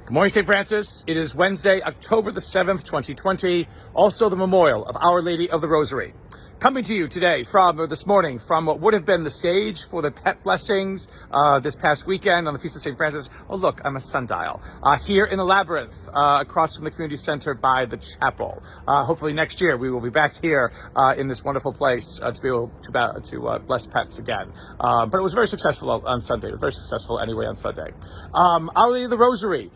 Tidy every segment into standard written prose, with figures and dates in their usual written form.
Good morning, St. Francis. It is Wednesday, October the 7th, 2020, also the memorial of Our Lady of the Rosary. Coming to you today this morning from what would have been the stage for the pet blessings this past weekend on the Feast of St. Francis. Oh, look, I'm a sundial. Here in the Labyrinth, across from the community center by the chapel. Hopefully next year we will be back here in this wonderful place to be able to bless pets again. But it was very successful on Sunday. It was very successful anyway on Sunday. Our Lady of the Rosary.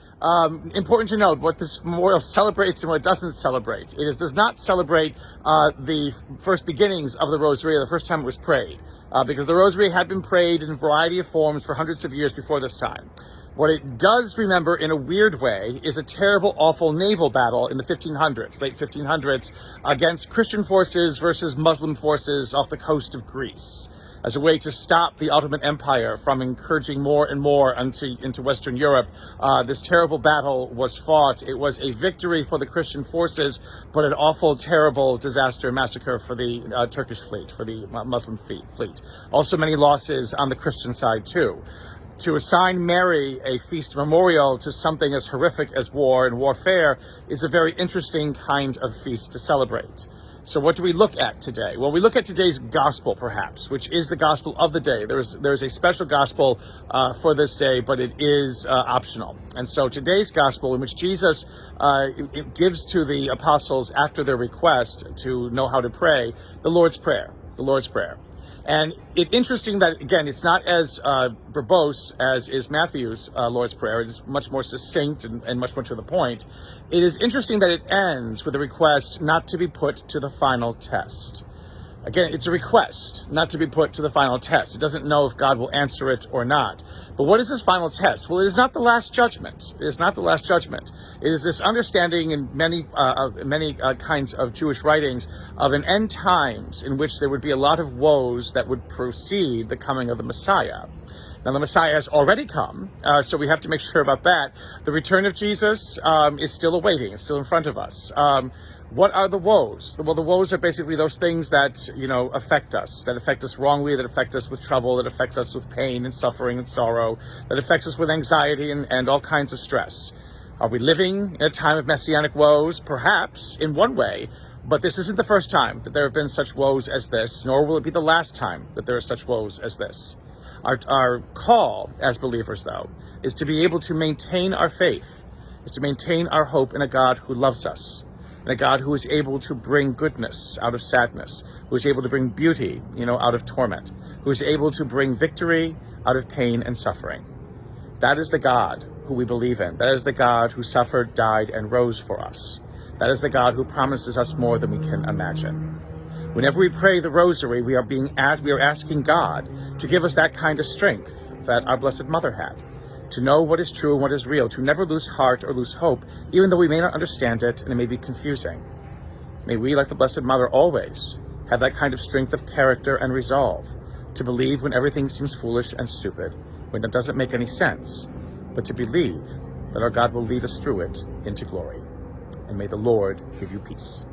Important to note what this memorial celebrates and what it doesn't celebrate. It does not celebrate the first beginnings of the Rosary, the first time it was prayed, because the Rosary had been prayed in a variety of forms for hundreds of years before this time. What it does remember in a weird way is a terrible, awful naval battle in the 1500s, late 1500s, against Christian forces versus Muslim forces off the coast of Greece, as a way to stop the Ottoman Empire from encouraging more and more into Western Europe. This terrible battle was fought. It was a victory for the Christian forces, but an awful, terrible disaster, massacre for the Turkish fleet, for the Muslim fleet. Also many losses on the Christian side too. To assign Mary a feast memorial to something as horrific as war and warfare is a very interesting kind of feast to celebrate. So what do we look at today? Well, we look at today's gospel, perhaps, which is the gospel of the day. There's a special gospel for this day, but it is optional. And so today's gospel, in which Jesus it gives to the apostles after their request to know how to pray, the Lord's Prayer. The Lord's Prayer. And it's interesting that, again, it's not as verbose as is Matthew's Lord's Prayer. It is much more succinct and much more to the point. It is interesting that it ends with a request not to be put to the final test. Again, it's a request not to be put to the final test. It doesn't know if God will answer it or not. But what is this final test? Well, it is not the last judgment. It is not the last judgment. It is this understanding in many kinds of Jewish writings of an end times in which there would be a lot of woes that would precede the coming of the Messiah. Now, the Messiah has already come, so we have to make sure about that. The return of Jesus is still awaiting. It's still in front of us. What are the woes? Well, the woes are basically those things that, affect us wrongly, that affect us with trouble, that affects us with pain and suffering and sorrow, that affects us with anxiety and all kinds of stress. Are we living in a time of messianic woes? Perhaps, in one way, but this isn't the first time that there have been such woes as this, nor will it be the last time that there are such woes as this. Our call as believers, though, is to be able to maintain our faith, is to maintain our hope in a God who loves us, and a God who is able to bring goodness out of sadness, who is able to bring beauty, out of torment, who is able to bring victory out of pain and suffering. That is the God who we believe in. That is the God who suffered, died, and rose for us. That is the God who promises us more than we can imagine. Whenever we pray the Rosary, we are asking God to give us that kind of strength that our Blessed Mother had, to know what is true and what is real, to never lose heart or lose hope, even though we may not understand it and it may be confusing. May we, like the Blessed Mother, always have that kind of strength of character and resolve to believe when everything seems foolish and stupid, when it doesn't make any sense, but to believe that our God will lead us through it into glory. And may the Lord give you peace.